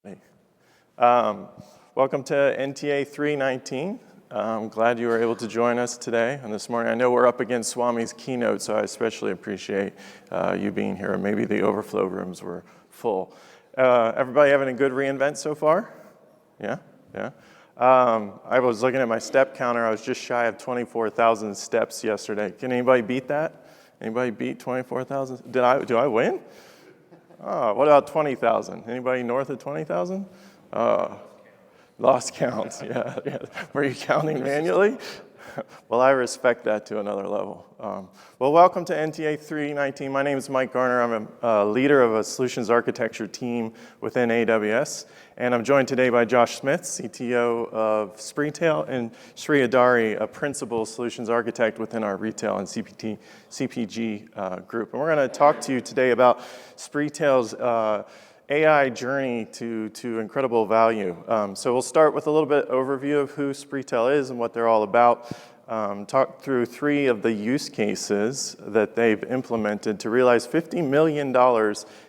Hey. Welcome to NTA319. I'm glad you were able to join us today and this morning. I know we're up against Swami's keynote, so I especially appreciate you being here. Maybe the overflow rooms were full. Everybody having a good reInvent so far? Yeah? I was looking at my step counter. I was just shy of 24,000 steps yesterday. Can anybody beat that? Anybody beat 24,000? Do I win? Oh, what about 20,000? Anybody north of 20,000? Lost count, yeah. Were you counting manually? Well, I respect that to another level. Well, welcome to NTA 319. My name is Mike Garner. I'm a leader of a solutions architecture team within AWS. And I'm joined today by Josh Smith, CTO of Spreetail, and Sri Adari, a principal solutions architect within our retail and CPG group. And we're going to talk to you today about Spreetail's AI journey to incredible value. So we'll start with a little bit overview of who Spreetail is and what they're all about. Talk through 3 of the use cases that they've implemented to realize $50 million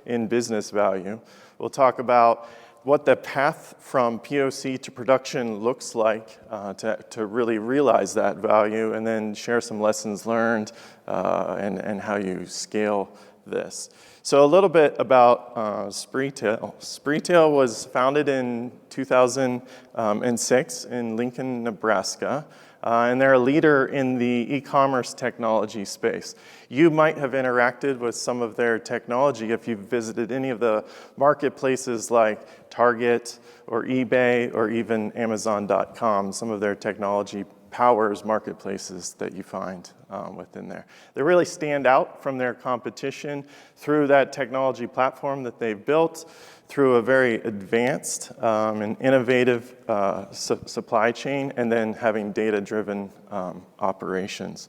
in business value. We'll talk about what the path from POC to production looks like to really realize that value, and then share some lessons learned and how you scale this. So a little bit about Spreetail. Spreetail was founded in 2006 in Lincoln, Nebraska. And they're a leader in the e-commerce technology space. You might have interacted with some of their technology if you've visited any of the marketplaces like Target or eBay or even Amazon.com. Some of their technology powers marketplaces that you find within there. They really stand out from their competition through that technology platform that they've built, through a very advanced and innovative supply chain, and then having data-driven operations.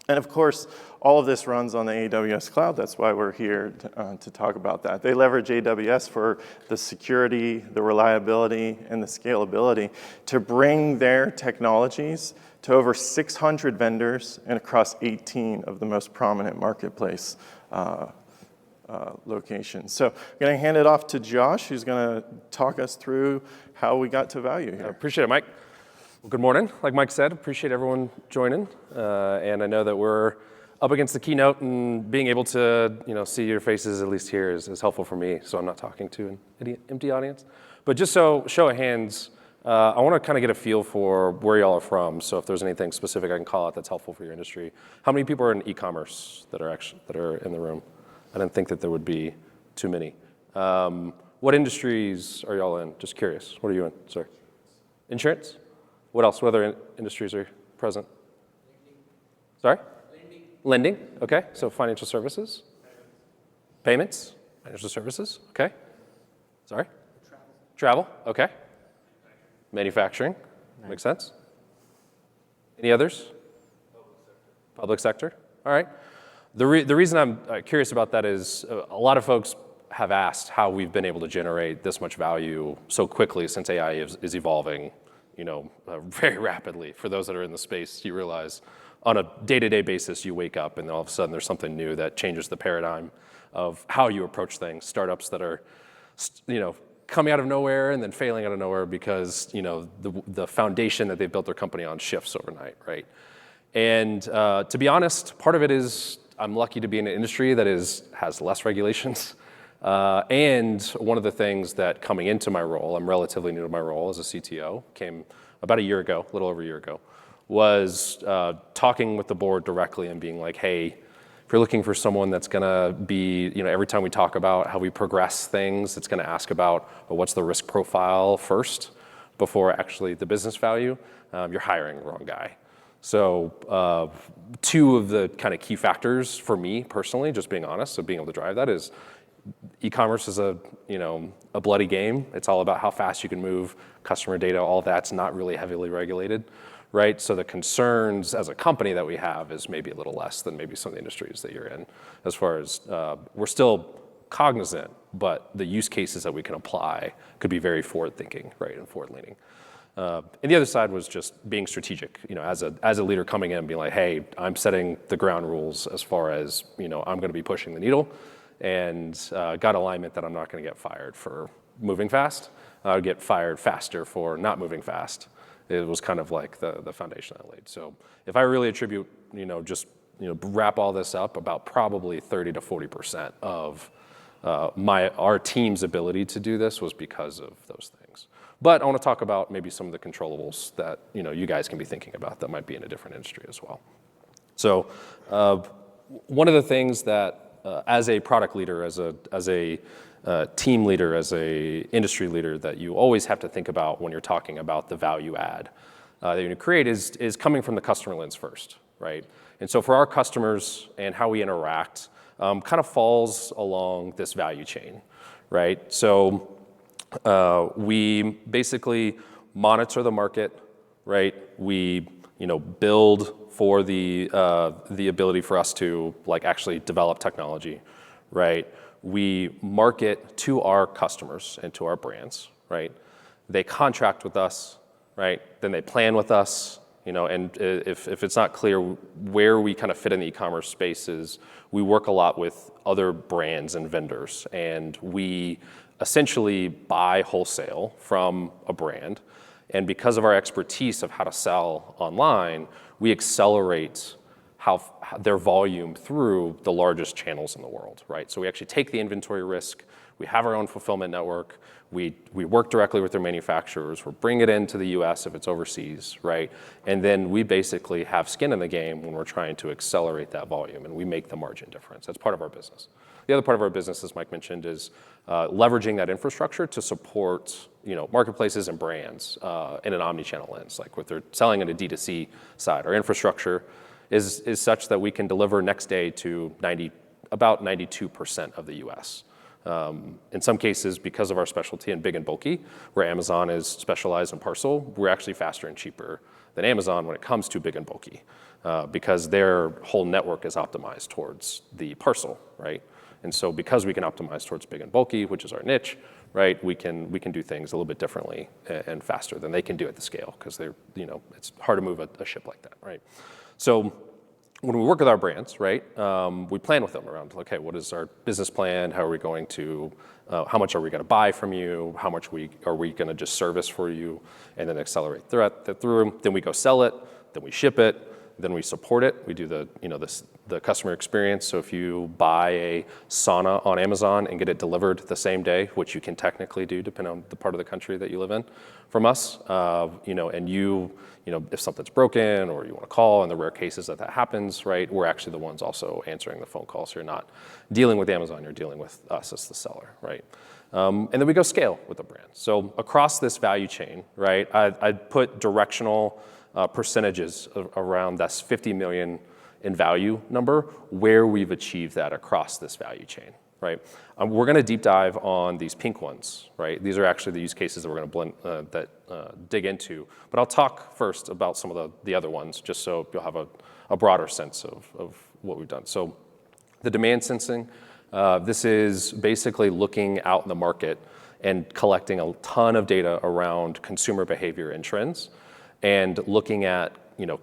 And of course, all of this runs on the AWS cloud. That's why we're here to talk about that. They leverage AWS for the security, the reliability, and the scalability to bring their technologies to over 600 vendors and across 18 of the most prominent marketplace locations. So I'm going to hand it off to Josh, who's going to talk us through how we got to value here. I appreciate it, Mike. Well, good morning. Like Mike said, appreciate everyone joining. And I know that we're up against the keynote, and being able to see your faces, at least here, is helpful for me, so I'm not talking to an empty audience. But just so, show of hands, I want to kind of get a feel for where y'all are from. So if there's anything specific I can call out that's helpful for your industry. How many people are in e-commerce that are in the room? I didn't think that there would be too many. What industries are y'all in? Just curious. What are you in? Sorry. Insurance? What else? What other industries are present? Sorry? Lending. Okay. So financial services? Payments? Financial services. Okay. Sorry? Travel. Okay. Manufacturing. Makes sense. Any others? Public sector. All right. The reason I'm curious about that is a lot of folks have asked how we've been able to generate this much value so quickly since AI is evolving, very rapidly. For those that are in the space, you realize on a day-to-day basis, you wake up and all of a sudden there's something new that changes the paradigm of how you approach things. Startups that are, coming out of nowhere and then failing out of nowhere because, the foundation that they've built their company on shifts overnight, right? And to be honest, part of it is I'm lucky to be in an industry that has less regulations. And one of the things that coming into my role, I'm relatively new to my role as a CTO, came about a little over a year ago, was talking with the board directly and being like, hey, if you're looking for someone that's going to be, every time we talk about how we progress things, it's going to ask about what's the risk profile first before actually the business value, you're hiring the wrong guy. So 2 of the kind of key factors for me personally, just being honest, so being able to drive that is e-commerce is a bloody game. It's all about how fast you can move customer data. All that's not really heavily regulated, right? So the concerns as a company that we have is maybe a little less than maybe some of the industries that you're in. As far as we're still cognizant, but the use cases that we can apply could be very forward-thinking, right, and forward-leaning. And the other side was just being strategic, as a leader coming in and being like, hey, I'm setting the ground rules as far as, I'm going to be pushing the needle. and got alignment that I'm not going to get fired for moving fast. I would get fired faster for not moving fast. It was kind of like the foundation I laid. So if I really attribute, wrap all this up, about probably 30 to 40% of our team's ability to do this was because of those things. But I want to talk about maybe some of the controllables that you guys can be thinking about that might be in a different industry as well. So one of the things that as a product leader, as a team leader, as a industry leader, that you always have to think about when you're talking about the value add that you create is coming from the customer lens first, right? And so for our customers and how we interact kind of falls along this value chain, right? So we basically monitor the market, right? We build for the ability for us to actually develop technology, right? We market to our customers and to our brands, right? They contract with us, right? Then they plan with us, and if it's not clear where we kind of fit in the e-commerce space is we work a lot with other brands and vendors, and we essentially buy wholesale from a brand. And because of our expertise of how to sell online, we accelerate their volume through the largest channels in the world, right? So we actually take the inventory risk. We have our own fulfillment network. We work directly with their manufacturers. We're bringing it into the US if it's overseas, right? And then we basically have skin in the game when we're trying to accelerate that volume, and we make the margin difference. That's part of our business. The other part of our business, as Mike mentioned, is leveraging that infrastructure to support marketplaces and brands in an omni-channel lens, like what they're selling in a D2C side. Our infrastructure is such that we can deliver next day to about 92% of the US. In some cases, because of our specialty in big and bulky, where Amazon is specialized in parcel, we're actually faster and cheaper than Amazon when it comes to big and bulky, because their whole network is optimized towards the parcel, right? And so because we can optimize towards big and bulky, which is our niche, right, we can do things a little bit differently and faster than they can do at the scale, because it's hard to move a ship like that, right? So when we work with our brands, right, we plan with them around, okay, what is our business plan? How are we going to, how much are we going to buy from you? How much are we going to just service for you and then accelerate through? Then we go sell it, then we ship it, then we support it. We do the customer experience. So if you buy a sauna on Amazon and get it delivered the same day, which you can technically do depending on the part of the country that you live in from us, and if something's broken or you want to call, in the rare cases that happens, right, we're actually the ones also answering the phone call. So you're not dealing with Amazon, you're dealing with us as the seller, right? And then we go scale with the brand. So across this value chain, right, I'd put directional percentages around that's 50 million in value number, where we've achieved that across this value chain, right? We're going to deep dive on these pink ones, right? These are actually the use cases that we're going to dig into. But I'll talk first about some of the other ones, just so you'll have a broader sense of what we've done. So the demand sensing, this is basically looking out in the market and collecting a ton of data around consumer behavior and trends, and looking at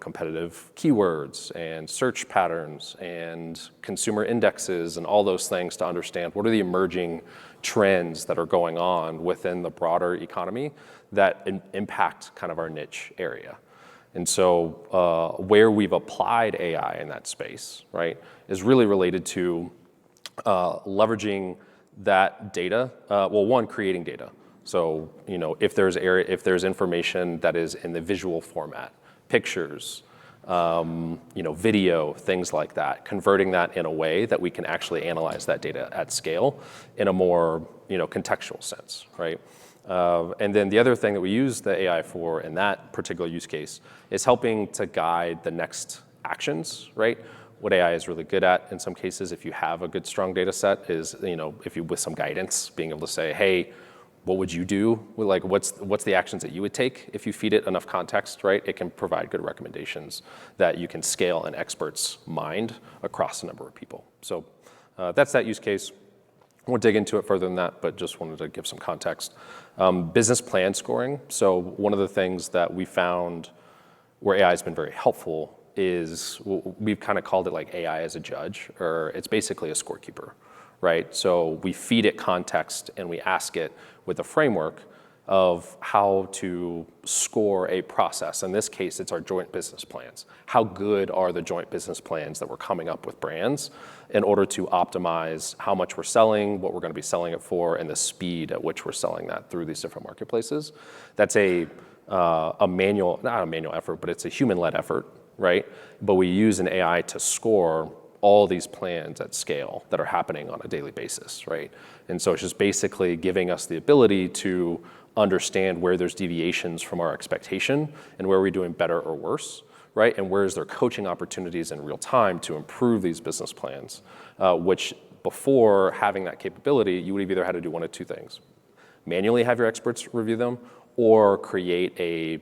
competitive keywords and search patterns and consumer indexes and all those things to understand what are the emerging trends that are going on within the broader economy that impact kind of our niche area. And so where we've applied AI in that space, right, is really related to leveraging that data. Well, one, creating data. So if there's information that is in the visual format, pictures, video, things like that, converting that in a way that we can actually analyze that data at scale in a more contextual sense, right? And then the other thing that we use the AI for in that particular use case is helping to guide the next actions, right? What AI is really good at in some cases, if you have a good, strong data set, is if you with some guidance, being able to say, hey, what would you do? What's the actions that you would take if you feed it enough context, right? It can provide good recommendations that you can scale an expert's mind across a number of people. So that's that use case. I won't dig into it further than that, but just wanted to give some context. Business plan scoring. So one of the things that we found where AI has been very helpful is we've kind of called it like AI as a judge, or it's basically a scorekeeper, right? So we feed it context and we ask it with a framework of how to score a process. In this case, it's our joint business plans. How good are the joint business plans that we're coming up with brands in order to optimize how much we're selling, what we're going to be selling it for, and the speed at which we're selling that through these different marketplaces. That's not a manual effort, but it's a human-led effort, right? But we use an AI to score all these plans at scale that are happening on a daily basis, right? And so it's just basically giving us the ability to understand where there's deviations from our expectation and where we're doing better or worse, right? And where is there coaching opportunities in real time to improve these business plans, which before having that capability, you would have either had to do one of two things. Manually have your experts review them, or create a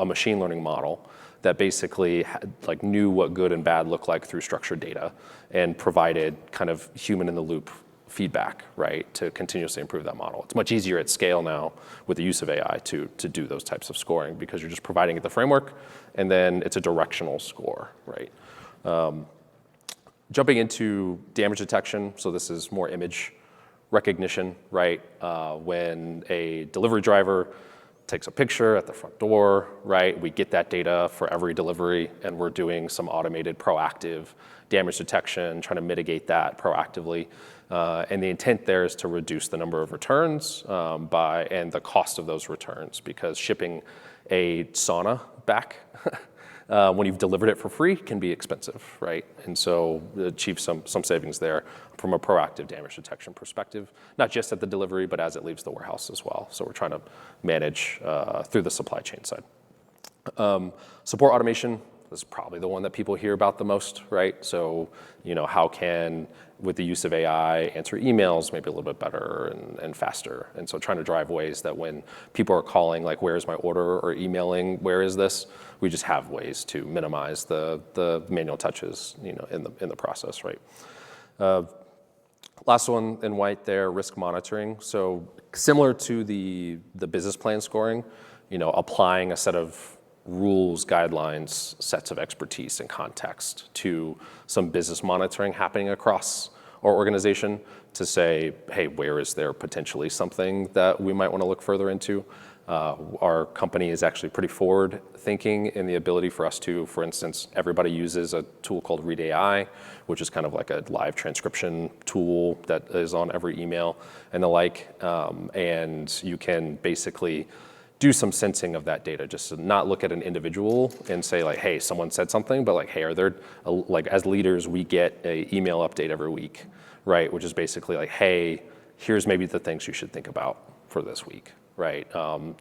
machine learning model that basically knew what good and bad looked like through structured data and provided kind of human in the loop feedback, right, to continuously improve that model. It's much easier at scale now with the use of AI to do those types of scoring because you're just providing it the framework and then it's a directional score, right? Jumping into damage detection, so this is more image recognition, right? When a delivery driver takes a picture at the front door, right? We get that data for every delivery and we're doing some automated proactive damage detection, trying to mitigate that proactively. And the intent there is to reduce the number of returns and the cost of those returns, because shipping a sauna back when you've delivered it for free can be expensive, right? And so achieve some savings there from a proactive damage detection perspective, not just at the delivery, but as it leaves the warehouse as well. So we're trying to manage through the supply chain side. Support automation is probably the one that people hear about the most, right? So, how can, with the use of AI, answer emails maybe a little bit better and faster. And so trying to drive ways that when people are calling, like, where is my order, or emailing, where is this? We just have ways to minimize the manual touches, in the process, right? Last one in white there, risk monitoring. So similar to the business plan scoring, applying a set of rules, guidelines, sets of expertise and context to some business monitoring happening across our organization to say, hey, where is there potentially something that we might want to look further into? Our company is actually pretty forward thinking in the ability for us to, for instance, everybody uses a tool called Read AI, which is kind of like a live transcription tool that is on every email and the like. And you can basically do some sensing of that data, just to not look at an individual and say like, hey, someone said something, but like, hey, are there, as leaders, we get an email update every week, right? Which is basically like, hey, here's maybe the things you should think about for this week, right?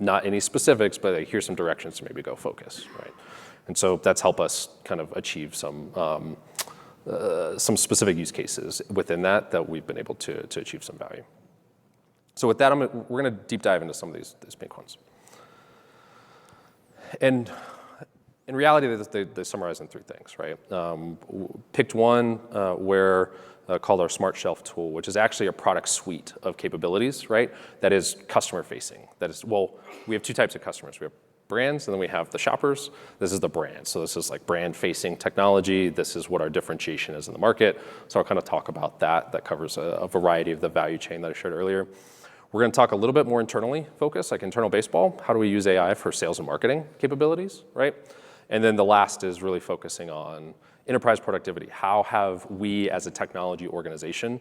Not any specifics, but like, here's some directions to maybe go focus, right? And so that's helped us kind of achieve some specific use cases within that we've been able to achieve some value. So with that, we're gonna deep dive into some of these big ones. And in reality, they summarize in three things, right? Picked one called our Smart Shelf tool, which is actually a product suite of capabilities, right? That is customer facing. We have two types of customers. We have brands and then we have the shoppers. This is the brand. So this is like brand facing technology. This is what our differentiation is in the market. So I'll kind of talk about that. That covers a variety of the value chain that I shared earlier. We're going to talk a little bit more internally focused, like internal baseball. How do we use AI for sales and marketing capabilities, right? And then the last is really focusing on enterprise productivity. How have we as a technology organization,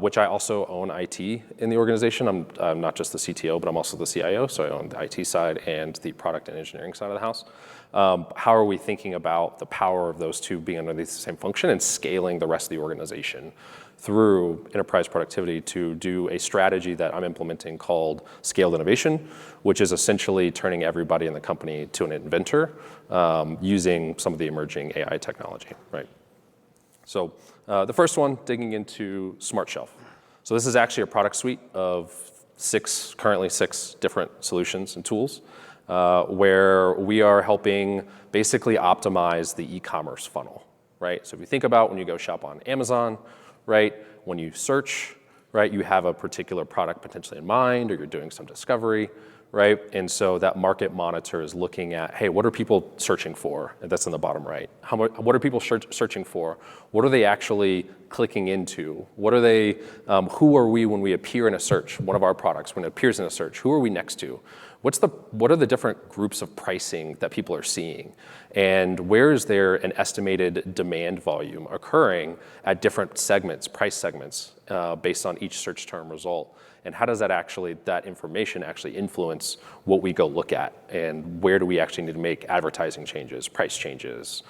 which I also own IT in the organization. I'm not just the CTO, but I'm also the CIO. So I own the IT side and the product and engineering side of the house. How are we thinking about the power of those two being underneath the same function and scaling the rest of the organization through enterprise productivity to do a strategy that I'm implementing called scaled innovation, which is essentially turning everybody in the company to an inventor using some of the emerging AI technology, right? So the first one, digging into Smart Shelf. So this is actually a product suite of currently six different solutions and tools where we are helping basically optimize the e-commerce funnel, right? So if you think about when you go shop on Amazon, right? When you search, right? You have a particular product potentially in mind, or you're doing some discovery, right? And so that market monitor is looking at, hey, what are people searching for? And that's in the bottom right. What are people searching for? What are they actually clicking into? What are they, who are we when we appear in a search, one of our products, when it appears in a search? Who are we next to? What are the different groups of pricing that people are seeing? And where is there an estimated demand volume occurring at different segments, price segments, based on each search term result? And how does that information actually influence what we go look at? And where do we actually need to make advertising changes, price changes,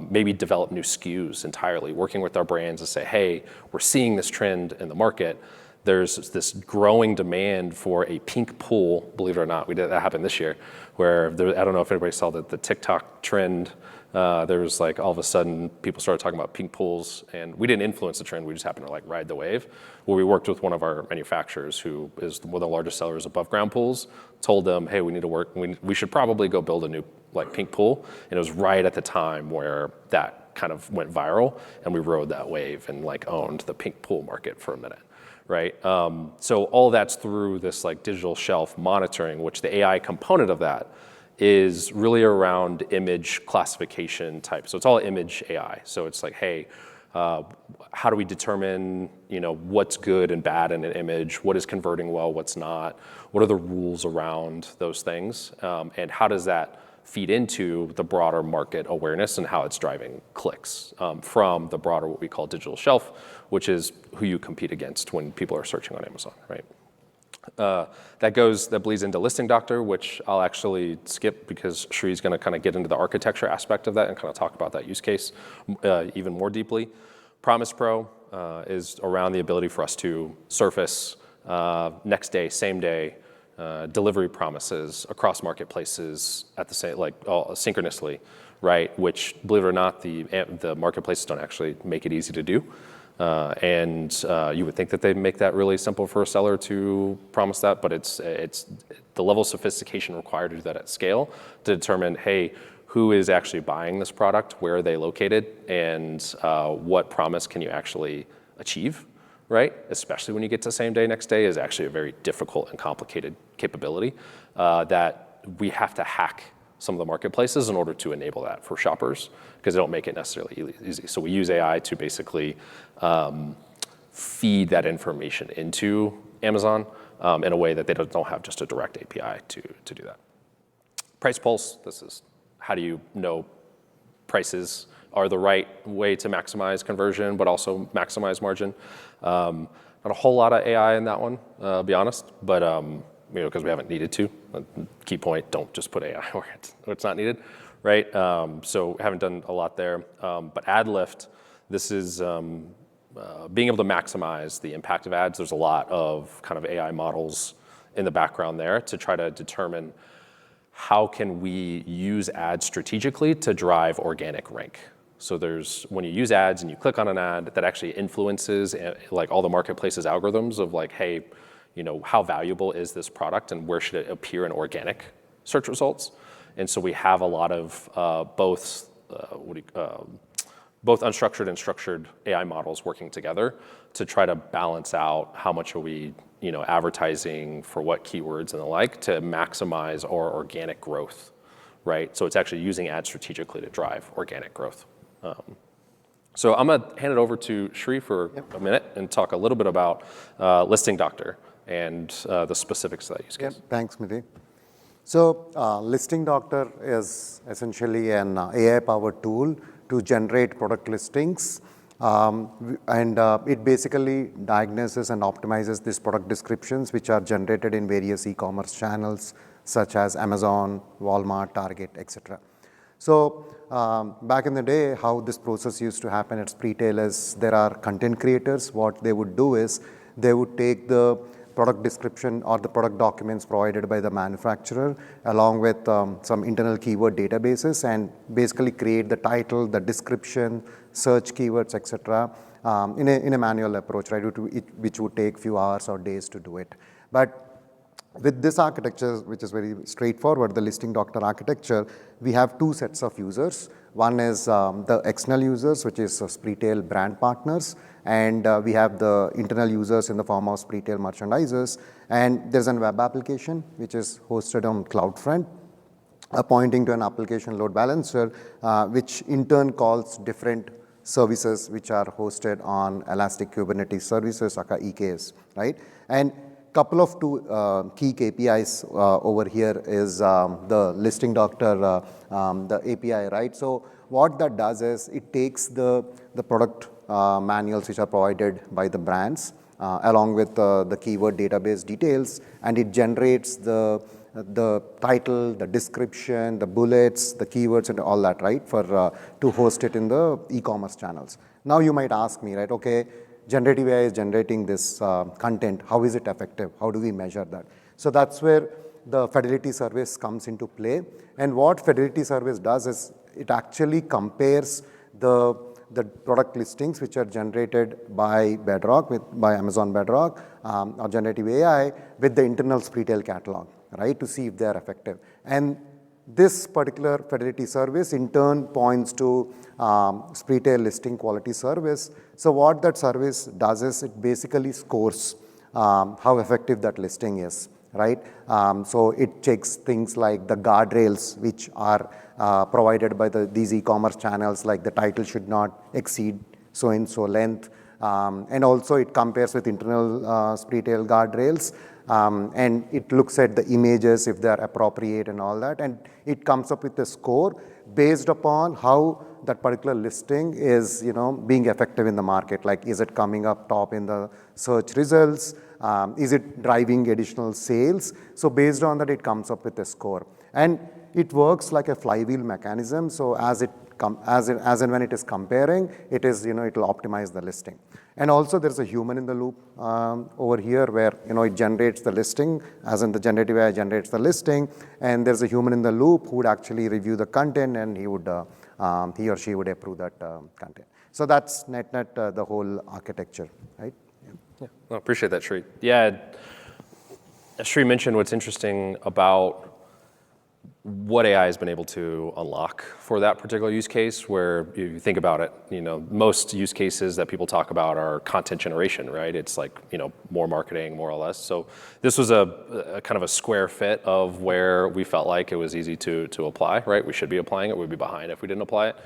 maybe develop new SKUs entirely, working with our brands to say, hey, we're seeing this trend in the market. There's this growing demand for a pink pool, believe it or not. That happened this year, where I don't know if anybody saw the TikTok trend. There was like all of a sudden people started talking about pink pools, and we didn't influence the trend. We just happened to like ride the wave. Well, we worked with one of our manufacturers who is one of the largest sellers of above ground pools. Told them, hey, we need to work. We should probably go build a new like pink pool. And it was right at the time where that kind of went viral, and we rode that wave and like owned the pink pool market for a minute. Right? So all that's through this like digital shelf monitoring, which the AI component of that is really around image classification type. So it's all image AI. So it's like, hey, how do we determine, what's good and bad in an image? What is converting well? What's not? What are the rules around those things? And how does that feed into the broader market awareness and how it's driving clicks from the broader what we call digital shelf, which is who you compete against when people are searching on Amazon, right? That bleeds into Listing Doctor, which I'll actually skip because Shree's going to kind of get into the architecture aspect of that and kind of talk about that use case even more deeply. Promise Pro is around the ability for us to surface next day, same day, delivery promises across marketplaces at the same, like synchronously, right? Which, believe it or not, the marketplaces don't actually make it easy to do. And you would think that they make that really simple for a seller to promise that, but it's the level of sophistication required to do that at scale to determine, hey, who is actually buying this product, where are they located, and what promise can you actually achieve, right? Especially when you get to same day, next day is actually a very difficult and complicated capability that we have to hack some of the marketplaces in order to enable that for shoppers because they don't make it necessarily easy. So we use AI to basically feed that information into Amazon in a way that they don't have just a direct API to do that. Price Pulse, this is how do you know prices are the right way to maximize conversion but also maximize margin. Not a whole lot of AI in that one, I'll be honest, but because we haven't needed to. Key point, don't just put AI where it's not needed, right? So haven't done a lot there. But ad lift, this is being able to maximize the impact of ads. There's a lot of kind of AI models in the background there to try to determine how can we use ads strategically to drive organic rank. So when you use ads and you click on an ad, that actually influences like all the marketplace's algorithms of like, hey, how valuable is this product and where should it appear in organic search results? And so we have a lot of both unstructured and structured AI models working together to try to balance out how much are we, advertising for what keywords and the like to maximize our organic growth, right? So it's actually using ads strategically to drive organic growth. So I'm gonna hand it over to Shree for a minute and talk a little bit about Listing Doctor and the specifics of that use case. Yeah, thanks, Miti. So Listing Doctor is essentially an AI-powered tool to generate product listings. And it basically diagnoses and optimizes these product descriptions, which are generated in various e-commerce channels, such as Amazon, Walmart, Target, etc. So back in the day, how this process used to happen at Spreetail is there are content creators. What they would do is they would take the product description or the product documents provided by the manufacturer along with some internal keyword databases and basically create the title, the description, search keywords, etc. In a manual approach, right, which would take few hours or days to do it. But With this architecture, which is very straightforward, the listing doctor architecture, we have two sets of users. One is the external users, which is Spreetail brand partners, and we have the internal users in the form of Spreetail merchandisers. And there's a web application, which is hosted on CloudFront, pointing to an application load balancer, which in turn calls different services which are hosted on Elastic Kubernetes Services, aka EKS, right? And couple of two key KPIs over here is the listing doctor, the API, right? So what that does is it takes the product manuals which are provided by the brands along with the keyword database details, and it generates the title, the description, the bullets, the keywords, and all that, right, for to host it in the e-commerce channels. Now you might ask me, right, okay, generative AI is generating this content. How is it effective? How do we measure that? So that's where the Fidelity service comes into play. And what Fidelity service does is it actually compares the product listings which are generated by Bedrock, by Amazon Bedrock or generative AI with the internal Spreetail catalog, right, to see if they are effective. And this particular Fidelity service in turn points to Spreetail listing quality service. So what that service does is it basically scores how effective that listing is, right? So it checks things like the guardrails which are provided by these e-commerce channels, like the title should not exceed so-and-so length. And also it compares with internal Spreetail guardrails. And it looks at the images if they are appropriate and all that, and it comes up with a score based upon how that particular listing is, being effective in the market. Like, is it coming up top in the search results? Is it driving additional sales? So based on that, it comes up with a score, and it works like a flywheel mechanism. So as and when it is comparing, it is, it will optimize the listing. And also there's a human in the loop over here where, it generates the listing, as in the generative AI generates the listing, and there's a human in the loop who would actually review the content, and he or she would approve that content. So that's net the whole architecture, right? Yeah, I appreciate that, Sri. Yeah, as Sri mentioned, what's interesting about what AI has been able to unlock for that particular use case, where you think about it, most use cases that people talk about are content generation, right? It's like, more marketing, more or less. So this was a kind of a square fit of where we felt like it was easy to apply, right? We should be applying it. We'd be behind if we didn't apply it.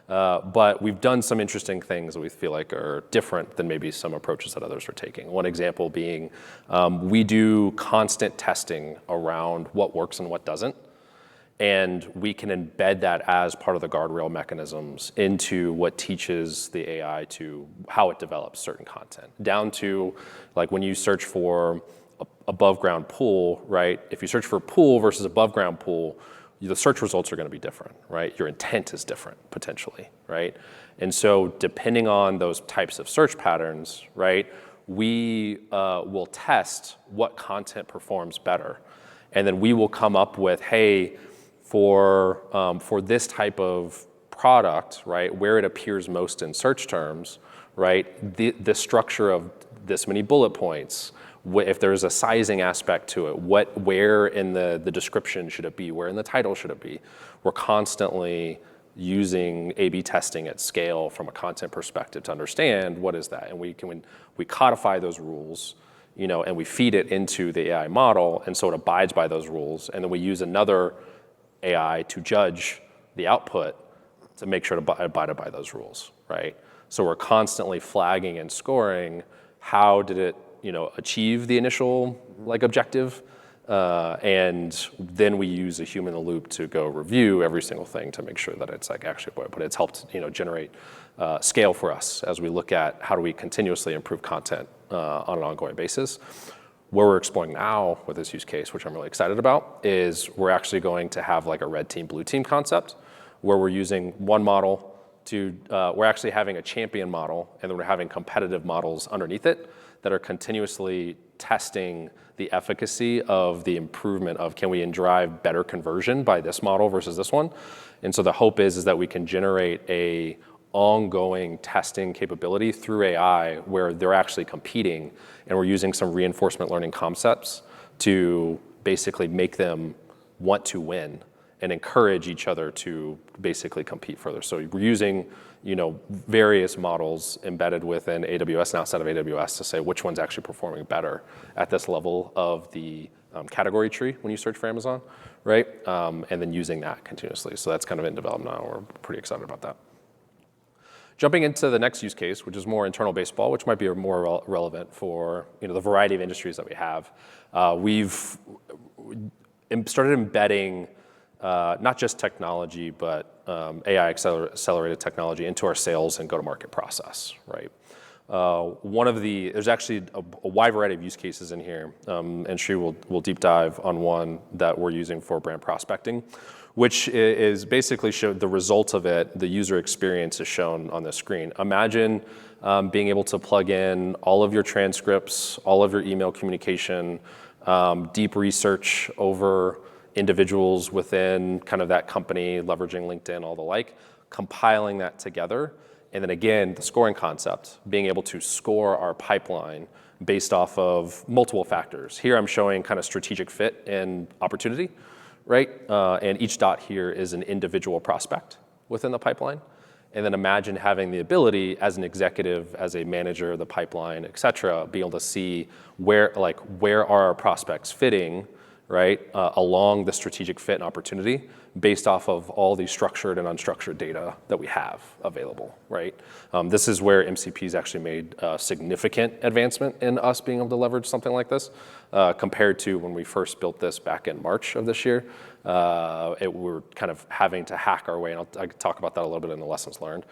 But we've done some interesting things that we feel like are different than maybe some approaches that others are taking. One example being, we do constant testing around what works and what doesn't. And we can embed that as part of the guardrail mechanisms into what teaches the AI to how it develops certain content. Down to, like, when you search for above ground pool, right? If you search for pool versus above ground pool, the search results are going to be different, right? Your intent is different, potentially, right? And so depending on those types of search patterns, right, we will test what content performs better. And then we will come up with, hey, for this type of product, right, where it appears most in search terms, right, the structure of this many bullet points, if there's a sizing aspect to it, where in the description should it be, where in the title should it be. We're constantly using A/B testing at scale from a content perspective to understand what is that, and we codify those rules, and we feed it into the AI model, and so it abides by those rules, and then we use another AI to judge the output to make sure to abide by those rules, right? So we're constantly flagging and scoring how did it, achieve the initial objective, and then we use a human in the loop to go review every single thing to make sure that it's actually what, but it's helped generate scale for us as we look at how do we continuously improve content on an ongoing basis. Where we're exploring now with this use case, which I'm really excited about, is we're actually going to have like a red team, blue team concept, where we're using one model we're actually having a champion model, and then we're having competitive models underneath it that are continuously testing the efficacy of the improvement of can we drive better conversion by this model versus this one. And so the hope is that we can generate a ongoing testing capability through AI where they're actually competing, and we're using some reinforcement learning concepts to basically make them want to win and encourage each other to basically compete further. So we're using, various models embedded within AWS and outside of AWS to say which one's actually performing better at this level of the category tree when you search for Amazon, right? And then using that continuously. So that's kind of in development now. We're pretty excited about that. Jumping into the next use case, which is more internal baseball, which might be more relevant for the variety of industries that we have. We've started embedding not just technology, but AI accelerated technology into our sales and go-to-market process, right? There's actually a wide variety of use cases in here, and Sri will deep dive on one that we're using for brand prospecting, which is basically showed the result of it, the user experience is shown on the screen. Imagine being able to plug in all of your transcripts, all of your email communication, deep research over individuals within kind of that company, leveraging LinkedIn, all the like, compiling that together. And then again, the scoring concept, being able to score our pipeline based off of multiple factors. Here I'm showing kind of strategic fit and opportunity, right? And each dot here is an individual prospect within the pipeline. And then imagine having the ability as an executive, as a manager of the pipeline, et cetera, be able to see where are our prospects fitting, right, along the strategic fit and opportunity based off of all the structured and unstructured data that we have available, right? This is where MCP's actually made a significant advancement in us being able to leverage something like this compared to when we first built this back in March of this year. We were kind of having to hack our way, and I could talk about that a little bit in the lessons learned,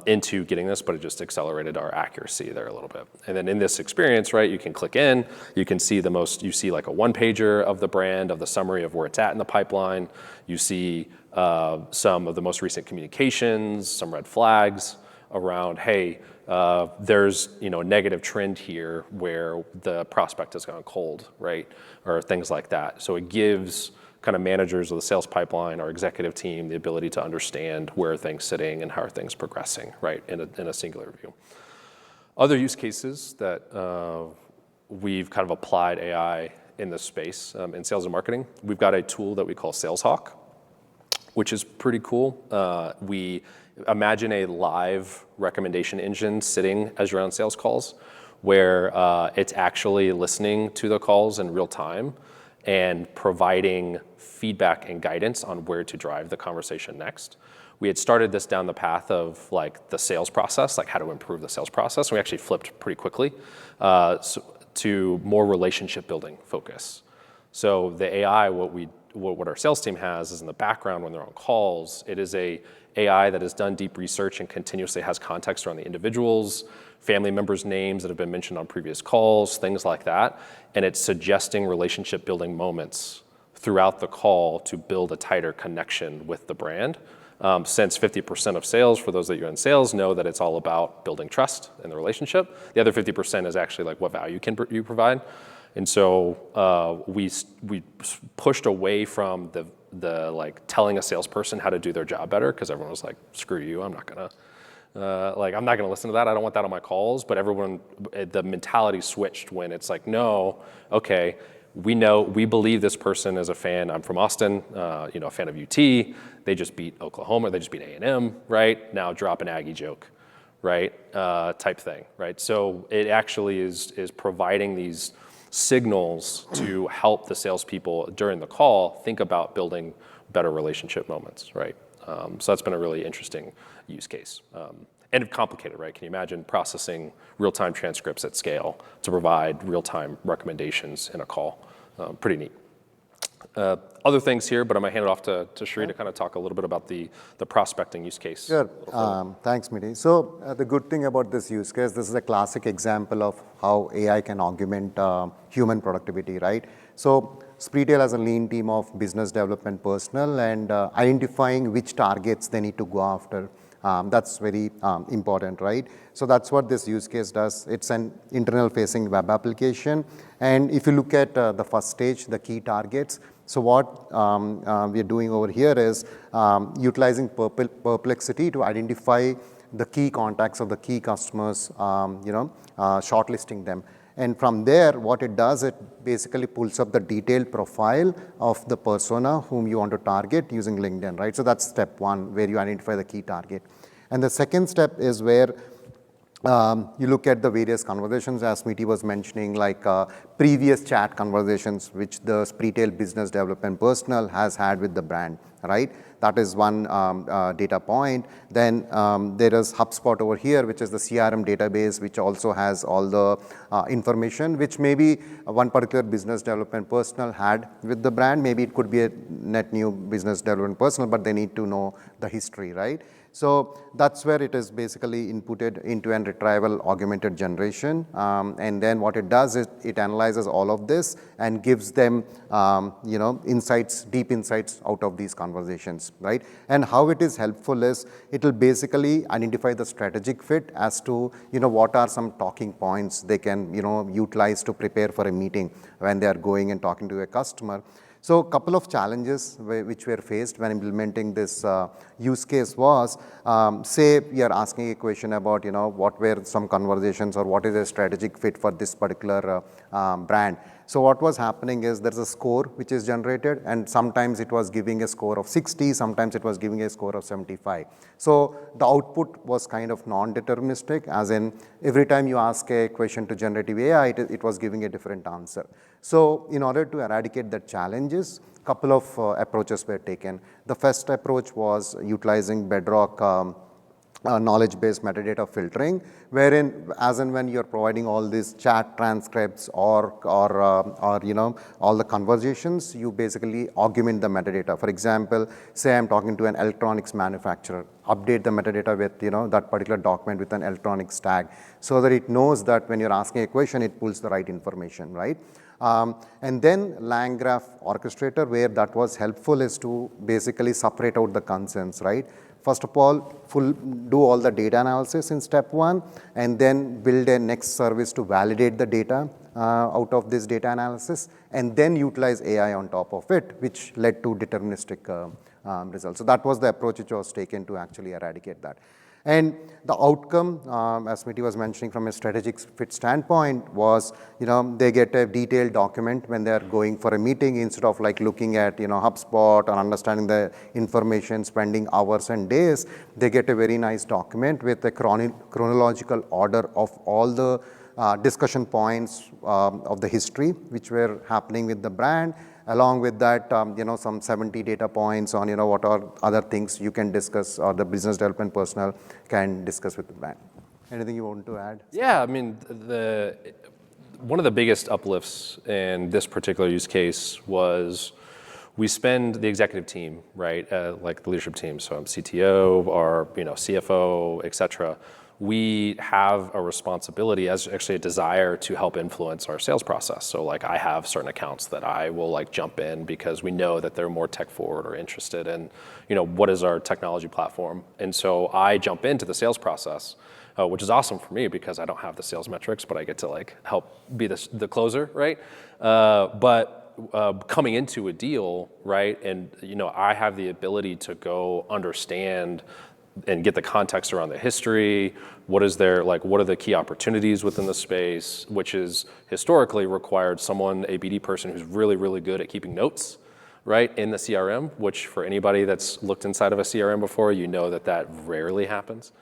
into getting this, but it just accelerated our accuracy there a little bit. And then in this experience, right, you can click in, you can see you see like a one-pager of the brand, of the summary of where it's at in the pipeline. You see some of the most recent communications, some red flags around, hey, there's a negative trend here where the prospect has gone cold, right, or things like that. So it gives kind of managers of the sales pipeline, our executive team, the ability to understand where are things sitting and how are things progressing, right, in a singular view. Other use cases that we've kind of applied AI in this space in sales and marketing, we've got a tool that we call SalesHawk, which is pretty cool. We imagine a live recommendation engine sitting as you're on sales calls, where it's actually listening to the calls in real time and providing feedback and guidance on where to drive the conversation next. We had started this down the path of like the sales process, like how to improve the sales process. We actually flipped pretty quickly to more relationship building focus. So the AI, what our sales team has is in the background when they're on calls, it is a AI that has done deep research and continuously has context around the individuals, family members' names that have been mentioned on previous calls, things like that. And it's suggesting relationship building moments throughout the call to build a tighter connection with the brand. Since 50% of sales, for those that you're in sales, know that it's all about building trust in the relationship. The other 50% is actually like what value can you provide. And so we pushed away from the like telling a salesperson how to do their job better, because everyone was like, screw you, I'm not gonna listen to that. I don't want that on my calls. But the mentality switched when it's like, no, okay, we believe this person is a fan. I'm from Austin, a fan of UT. They just beat Oklahoma. They just beat A&M, right? Now drop an Aggie joke, right? Type thing, right? So it actually is providing these signals to help the salespeople during the call think about building better relationship moments, right? So that's been a really interesting use case. And complicated, right? Can you imagine processing real-time transcripts at scale to provide real-time recommendations in a call? Pretty neat. Other things here, but I'm gonna hand it off to Sri to kind of talk a little bit about the prospecting use case. Sure. Thanks, Midi. So the good thing about this use case, this is a classic example of how AI can augment human productivity, right? So Spreetail has a lean team of business development personnel and identifying which targets they need to go after. That's very important, right? So that's what this use case does. It's an internal facing web application. And if you look at the first stage, the key targets, so what we're doing over here is utilizing Perplexity to identify the key contacts of the key customers, shortlisting them. And from there, what it does, it basically pulls up the detailed profile of the persona whom you want to target using LinkedIn, right? So that's step one, where you identify the key target. And the second step is where you look at the various conversations, as Smiti was mentioning, like previous chat conversations, which the Spreetail business development personnel has had with the brand, right? That is one data point. Then there is HubSpot over here, which is the CRM database, which also has all the information, which maybe one particular business development personnel had with the brand. Maybe it could be a net new business development personnel, but they need to know the history, right? So that's where it is basically inputted into an retrieval augmented generation. And then what it does is it analyzes all of this and gives them, insights, deep insights out of these conversations, right? And how it is helpful is it will basically identify the strategic fit as to, what are some talking points they can, utilize to prepare for a meeting when they are going and talking to a customer. So a couple of challenges which were faced when implementing this use case was, say you are asking a question about, what were some conversations or what is a strategic fit for this particular brand. So what was happening is there's a score which is generated, and sometimes it was giving a score of 60, sometimes it was giving a score of 75. So the output was kind of non-deterministic, as in every time you ask a question to generative AI, it was giving a different answer. So in order to eradicate the challenges, a couple of approaches were taken. The first approach was utilizing Bedrock knowledge-based metadata filtering, wherein as and when you're providing all these chat transcripts or all the conversations, you basically augment the metadata. For example, say I'm talking to an electronics manufacturer, update the metadata with that particular document with an electronics tag, so that it knows that when you're asking a question, it pulls the right information, right? And then LangGraph orchestrator, where that was helpful, is to basically separate out the concerns, right? First of all, do all the data analysis in step one, and then build a next service to validate the data out of this data analysis, and then utilize AI on top of it, which led to deterministic results. So that was the approach which was taken to actually eradicate that. And the outcome, as Smiti was mentioning from a strategic fit standpoint, was, they get a detailed document when they're going for a meeting, instead of like looking at, HubSpot or understanding the information, spending hours and days. They get a very nice document with a chronological order of all the discussion points of the history which were happening with the brand. Along with that, some 70 data points on, what are other things you can discuss, or the business development personnel can discuss with the brand. Anything you want to add? Yeah, I mean, one of the biggest uplifts in this particular use case was we spend the executive team, right, like the leadership team, so I'm CTO or CFO, et cetera. We have a responsibility, as actually a desire, to help influence our sales process. So like I have certain accounts that I will like jump in because we know that they're more tech forward or interested in, what is our technology platform. And so I jump into the sales process, which is awesome for me because I don't have the sales metrics, but I get to like help be the closer, right? But coming into a deal, right, and I have the ability to go understand and get the context around the history. What are the key opportunities within the space, which is historically required a BD person who's really, really good at keeping notes, right, in the CRM, which for anybody that's looked inside of a CRM before, that rarely happens.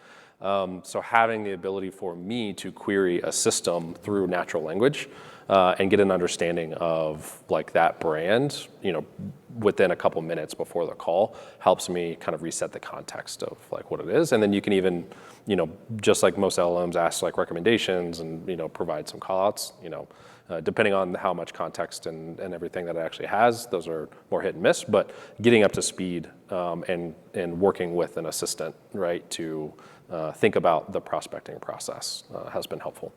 So having the ability for me to query a system through natural language and get an understanding of like that brand, within a couple minutes before the call helps me kind of reset the context of like what it is. And then you can even, just like most LLMs, ask like recommendations and, provide some call outs, depending on how much context and everything that it actually has. Those are more hit and miss, but getting up to speed and working with an assistant, right, to think about the prospecting process has been helpful.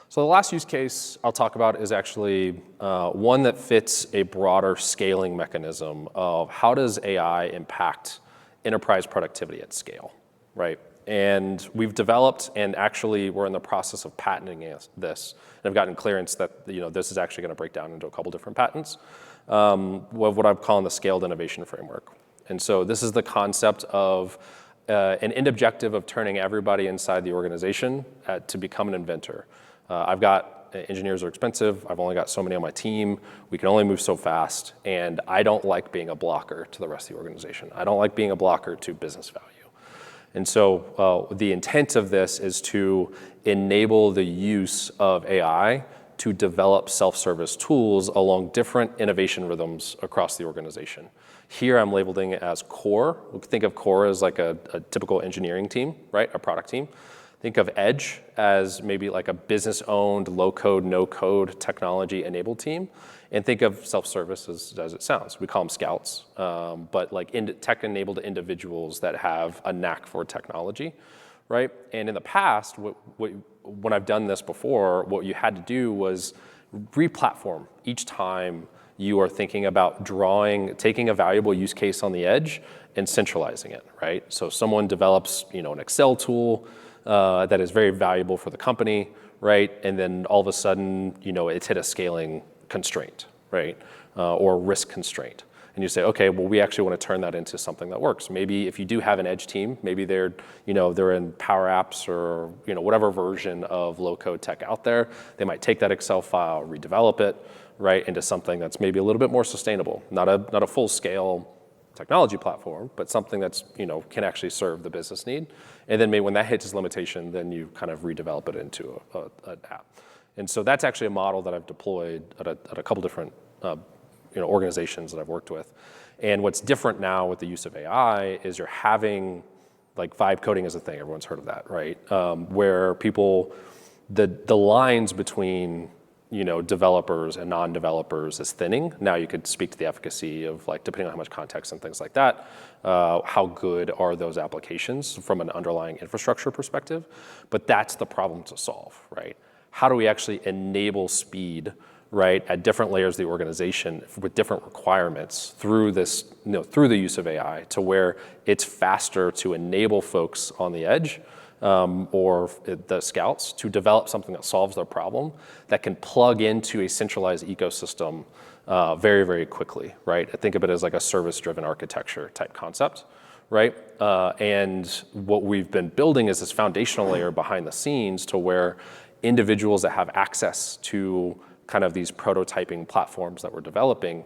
So the last use case I'll talk about is actually one that fits a broader scaling mechanism of how does AI impact enterprise productivity at scale, right? And we've developed, and actually we're in the process of patenting this, and I've gotten clearance that this is actually going to break down into a couple different patents, what I'm calling the scaled innovation framework. And so this is the concept of an end objective of turning everybody inside the organization to become an inventor. I've got engineers are expensive. I've only got so many on my team. We can only move so fast. And I don't like being a blocker to the rest of the organization. I don't like being a blocker to business value. And so the intent of this is to enable the use of AI to develop self-service tools along different innovation rhythms across the organization. Here I'm labeling it as core. Think of core as like a typical engineering team, right? A product team. Think of edge as maybe like a business-owned, low-code, no-code, technology-enabled team. And think of self-service as it sounds. We call them scouts, but like tech-enabled individuals that have a knack for technology, right? And in the past, when I've done this before, what you had to do was re-platform each time you are thinking about taking a valuable use case on the edge and centralizing it, right? So someone develops, an Excel tool that is very valuable for the company, right? And then all of a sudden, it's hit a scaling constraint, right? Or risk constraint. And you say, okay, well, we actually want to turn that into something that works. Maybe if you do have an edge team, maybe they're in Power Apps or, whatever version of low-code tech out there. They might take that Excel file, redevelop it, right, into something that's maybe a little bit more sustainable. Not a full-scale technology platform, but something that's, can actually serve the business need. And then maybe when that hits its limitation, then you kind of redevelop it into an app. And so that's actually a model that I've deployed at a couple different organizations that I've worked with. And what's different now with the use of AI is you're having, like vibe coding is a thing, everyone's heard of that, right? Where the lines between developers and non-developers is thinning. Now you could speak to the efficacy of like, depending on how much context and things like that, how good are those applications from an underlying infrastructure perspective? But that's the problem to solve, right? How do we actually enable speed, right, at different layers of the organization with different requirements through this, through the use of AI to where it's faster to enable folks on the edge or the scouts to develop something that solves their problem that can plug into a centralized ecosystem very, very quickly, right? I think of it as like a service-driven architecture type concept, right? And what we've been building is this foundational layer behind the scenes to where individuals that have access to kind of these prototyping platforms that we're developing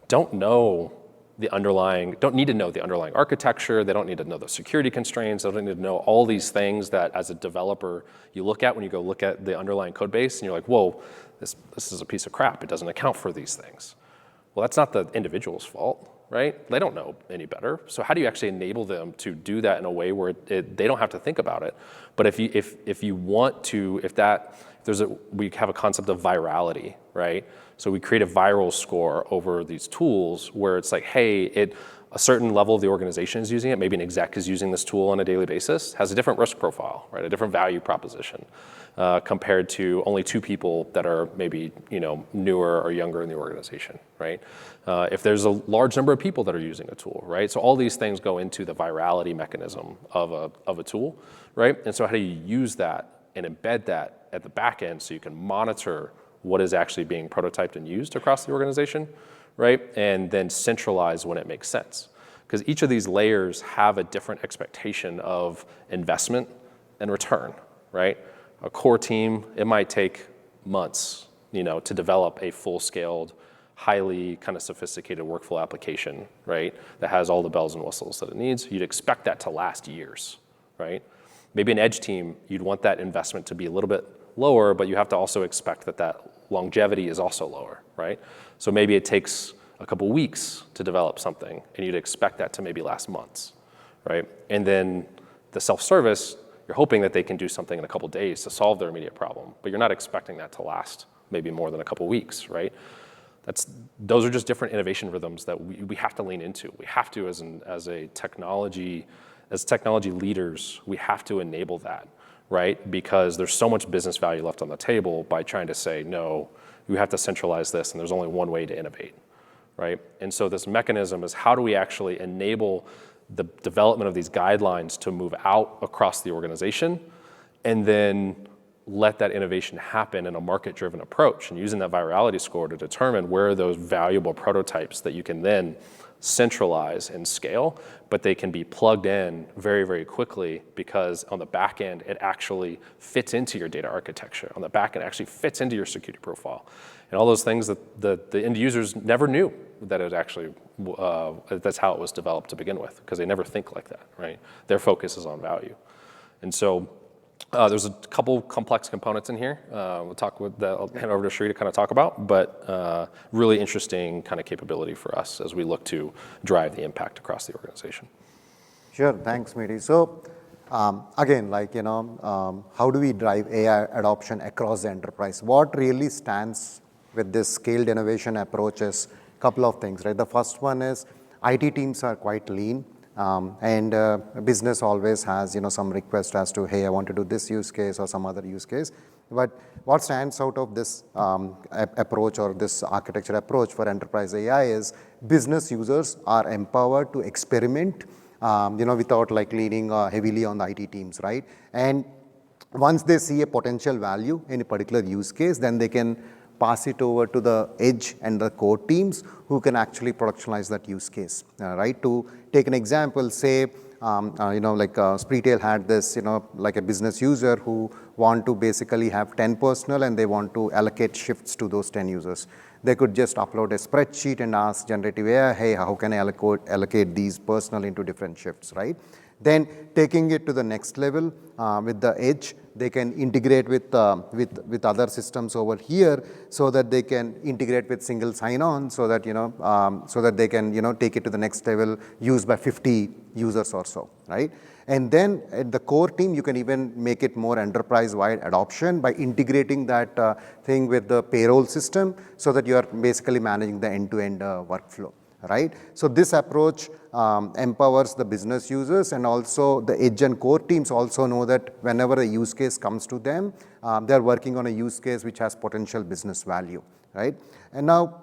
don't need to know the underlying architecture. They don't need to know the security constraints. They don't need to know all these things that as a developer you look at when you go look at the underlying code base and you're like, whoa, this is a piece of crap. It doesn't account for these things. Well, that's not the individual's fault, right? They don't know any better. So how do you actually enable them to do that in a way where they don't have to think about it? But if you want to, we have a concept of virality, right? So we create a viral score over these tools where it's like, hey, a certain level of the organization is using it, maybe an exec is using this tool on a daily basis, has a different risk profile, right? A different value proposition compared to only 2 people that are maybe newer or younger in the organization, right? If there's a large number of people that are using a tool, right? So all these things go into the virality mechanism of a tool, right? And so how do you use that and embed that at the back end so you can monitor what is actually being prototyped and used across the organization, right? And then centralize when it makes sense. Because each of these layers have a different expectation of investment and return, right? A core team, it might take months, to develop a full-scaled, highly kind of sophisticated workflow application, right? That has all the bells and whistles that it needs. You'd expect that to last years, right? Maybe an edge team, you'd want that investment to be a little bit lower, but you have to also expect that longevity is also lower, right? So maybe it takes a couple weeks to develop something, and you'd expect that to maybe last months, right? And then the self-service, you're hoping that they can do something in a couple days to solve their immediate problem, but you're not expecting that to last maybe more than a couple weeks, right? Those are just different innovation rhythms that we have to lean into. We have to, as technology leaders, we have to enable that, right? Because there's so much business value left on the table by trying to say, no, you have to centralize this, and there's only one way to innovate, right? And so this mechanism is how do we actually enable the development of these guidelines to move out across the organization and then let that innovation happen in a market-driven approach, and using that virality score to determine where are those valuable prototypes that you can then centralize and scale, but they can be plugged in very, very quickly because on the back end, it actually fits into your data architecture. On the back end, it actually fits into your security profile. And all those things that the end users never knew that it actually, that's how it was developed to begin with, because they never think like that, right? Their focus is on value. And so there's a couple complex components in here. We'll talk with that. I'll hand over to Sri to kind of talk about, but really interesting kind of capability for us as we look to drive the impact across the organization. Sure, thanks, Mehdi. So again, how do we drive AI adoption across the enterprise? What really stands with this scaled innovation approach is a couple of things, right? The first one is IT teams are quite lean. And business always has, some request as to, hey, I want to do this use case or some other use case. But what stands out of this approach or this architecture approach for enterprise AI is business users are empowered to experiment, without leaning heavily on the IT teams, right? And once they see a potential value in a particular use case, then they can pass it over to the edge and the core teams who can actually productionalize that use case, right? To take an example, say, Spreetail had this, like a business user who want to basically have 10 personnel and they want to allocate shifts to those 10 users. They could just upload a spreadsheet and ask generative AI, hey, how can I allocate these personnel into different shifts, right? Then taking it to the next level with the edge, they can integrate with other systems over here so that they can integrate with single sign-on so that, they can, take it to the next level used by 50 users or so, right? And then at the core team, you can even make it more enterprise-wide adoption by integrating that thing with the payroll system so that you are basically managing the end-to-end workflow. Right? So this approach empowers the business users, and also the edge and core teams also know that whenever a use case comes to them, they're working on a use case which has potential business value, right? And now,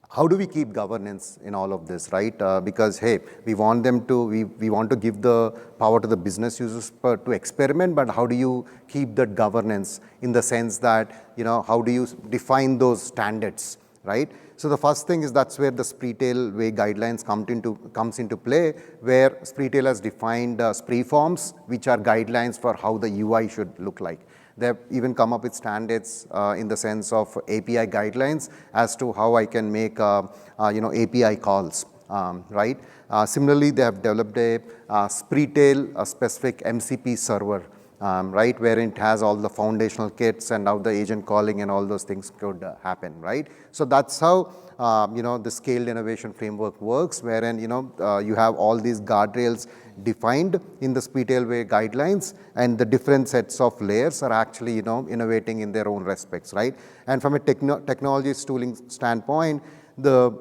how do we keep governance in all of this, right? Because, hey, we want to give the power to the business users to experiment, but how do you keep that governance in the sense that, how do you define those standards, right? So the first thing is that's where the Spreetail way guidelines comes into play, where Spreetail has defined spree forms, which are guidelines for how the UI should look like. They've even come up with standards in the sense of API guidelines as to how I can make API calls, right? Similarly, they have developed a Spreetail specific MCP server, right, where it has all the foundational kits and how the agent calling and all those things could happen, right? So that's how the scaled innovation framework works, wherein you have all these guardrails defined in the Spreetail way guidelines, and the different sets of layers are actually innovating in their own respects, right? And from a technology tooling standpoint, the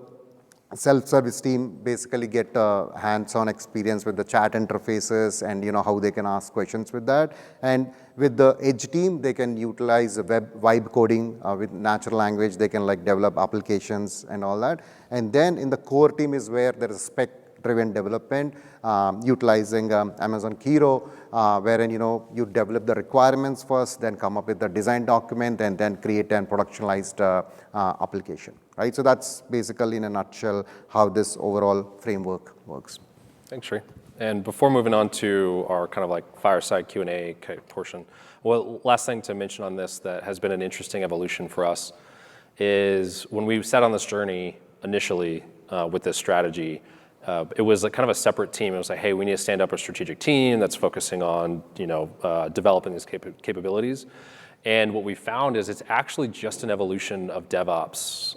self-service team basically get hands-on experience with the chat interfaces and how they can ask questions with that. And with the edge team, they can utilize vibe coding with natural language. They can develop applications and all that. And then in the core team is where there is spec-driven development utilizing Amazon Kiro, wherein you develop the requirements first, then come up with the design document, and then create an productionalized application. Right? So that's basically in a nutshell how this overall framework works. Thanks, Sri. And before moving on to our kind of fireside Q&A portion, well, last thing to mention on this that has been an interesting evolution for us is when we set on this journey initially with this strategy, it was kind of a separate team. It was like, hey, we need to stand up a strategic team that's focusing on developing these capabilities. And what we found is it's actually just an evolution of DevOps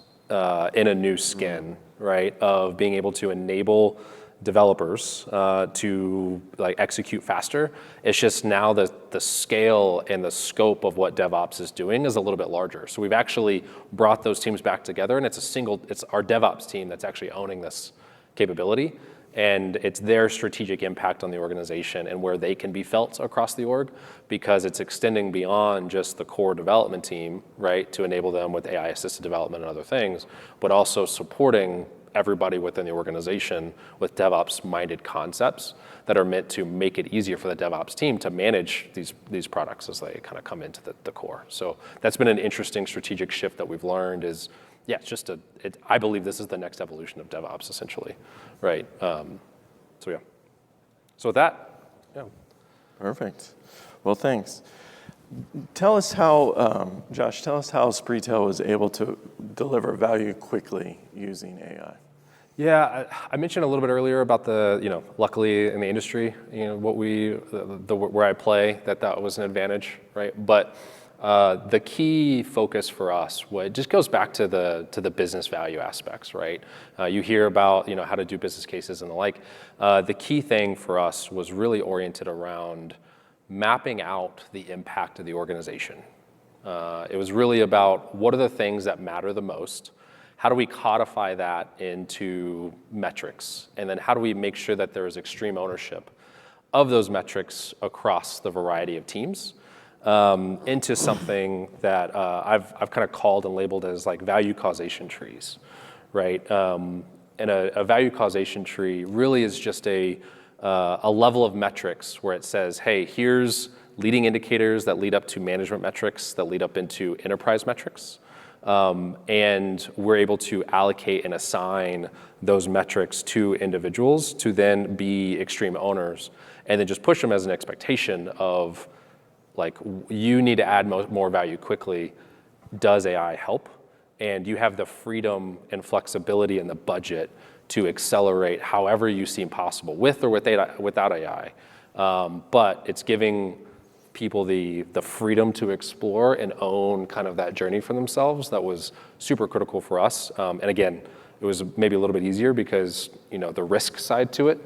in a new skin, right? Of being able to enable developers to execute faster. It's just now the scale and the scope of what DevOps is doing is a little bit larger. So we've actually brought those teams back together, and it's our DevOps team that's actually owning this capability, and it's their strategic impact on the organization and where they can be felt across the org, because it's extending beyond just the core development team, right, to enable them with AI-assisted development and other things, but also supporting everybody within the organization with DevOps-minded concepts that are meant to make it easier for the DevOps team to manage these products as they kind of come into the core. So that's been an interesting strategic shift that we've learned is, yeah, it's just I believe this is the next evolution of DevOps, essentially, right? So yeah. So with that, yeah. Perfect. Well, thanks. Tell us how, Josh, tell us how Spreetail was able to deliver value quickly using AI. Yeah, I mentioned a little bit earlier about luckily in the industry, where I play, that was an advantage, right? But the key focus for us, it just goes back to the business value aspects, right? You hear about how to do business cases and the like. The key thing for us was really oriented around mapping out the impact of the organization. It was really about what are the things that matter the most. How do we codify that into metrics? And then how do we make sure that there is extreme ownership of those metrics across the variety of teams into something that I've kind of called and labeled as like value causation trees, right? And a value causation tree really is just a level of metrics where it says, hey, here's leading indicators that lead up to management metrics that lead up into enterprise metrics. And we're able to allocate and assign those metrics to individuals to then be extreme owners and then just push them as an expectation of like, you need to add more value quickly. Does AI help? And you have the freedom and flexibility and the budget to accelerate however you seem possible, with or without AI. But it's giving people the freedom to explore and own kind of that journey for themselves. That was super critical for us. And again, it was maybe a little bit easier because the risk side to it,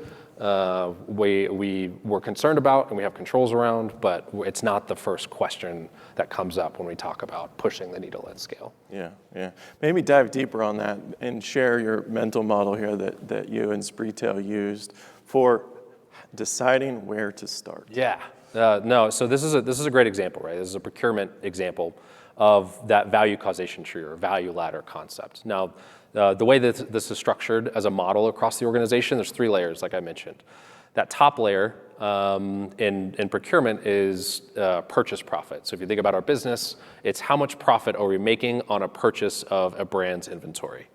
we were concerned about and we have controls around, but it's not the first question that comes up when we talk about pushing the needle at scale. Yeah. Maybe dive deeper on that and share your mental model here that you and Spreetail used for deciding where to start. Yeah. No, so this is a great example, right? This is a procurement example of that value causation tree or value ladder concept. Now, the way that this is structured as a model across the organization, there's 3 layers, like I mentioned. That top layer in procurement is purchase profit. So if you think about our business, it's how much profit are we making on a purchase of a brand's inventory,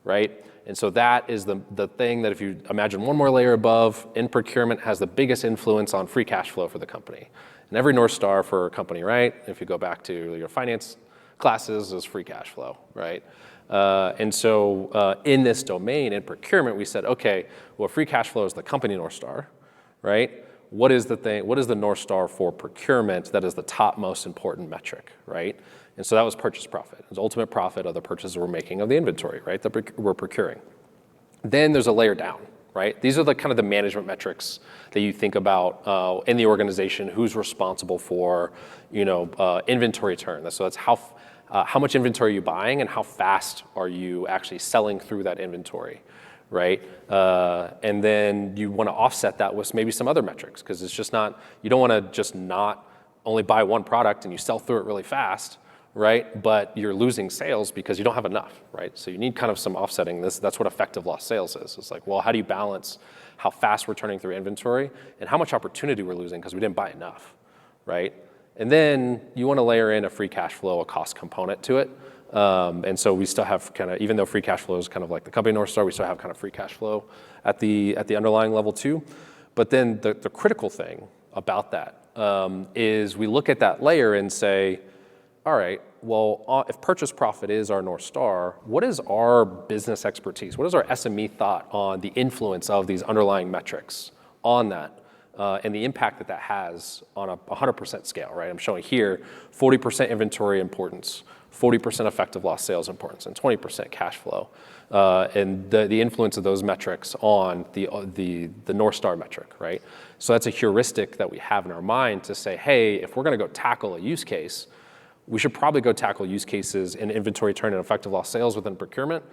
right? And so that is the thing that if you imagine one more layer above, in procurement has the biggest influence on free cash flow for the company. And every North Star for a company, right? If you go back to your finance classes, is free cash flow, right? And so in this domain, in procurement, we said, okay, well, free cash flow is the company North Star, right? What is the North Star for procurement that is the top most important metric, right? And so that was purchase profit. It's ultimate profit of the purchases we're making of the inventory, right, that we're procuring. Then there's a layer down, right? These are the kind of the management metrics that you think about in the organization, who's responsible for, inventory turn. So that's how much inventory are you buying and how fast are you actually selling through that inventory, right? And then you want to offset that with maybe some other metrics because it's just not, you don't want to just not only buy one product and you sell through it really fast, right? But you're losing sales because you don't have enough, right? So you need kind of some offsetting. That's what effective lost sales is. It's like, well, how do you balance how fast we're turning through inventory and how much opportunity we're losing because we didn't buy enough, right? And then you want to layer in a free cash flow, a cost component to it. And so we still have kind of, even though free cash flow is kind of like the company North Star, we still have kind of free cash flow at the underlying level too. But then the critical thing about that is we look at that layer and say, all right, well, if purchase profit is our North Star, what is our business expertise? What is our SME thought on the influence of these underlying metrics on that and the impact that has on a 100% scale, right? I'm showing here 40% inventory importance, 40% effective lost sales importance, and 20% cash flow. And the influence of those metrics on the North Star metric, right? So that's a heuristic that we have in our mind to say, hey, if we're going to go tackle a use case, we should probably go tackle use cases in inventory turn and effective lost sales within procurement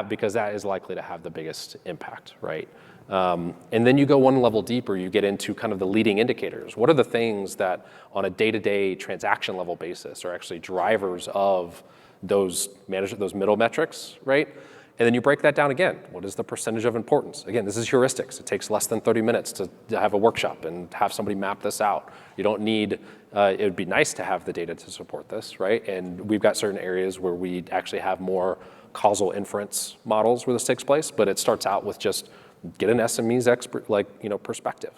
because that is likely to have the biggest impact, right? And then you go one level deeper, you get into kind of the leading indicators. What are the things that on a day-to-day transaction level basis are actually drivers of those middle metrics, right? And then you break that down again. What is the percentage of importance? Again, this is heuristics. It takes less than 30 minutes to have a workshop and have somebody map this out. You don't need, it would be nice to have the data to support this, right? And we've got certain areas where we actually have more causal inference models where this takes place, but it starts out with just get an SME's expert, perspective.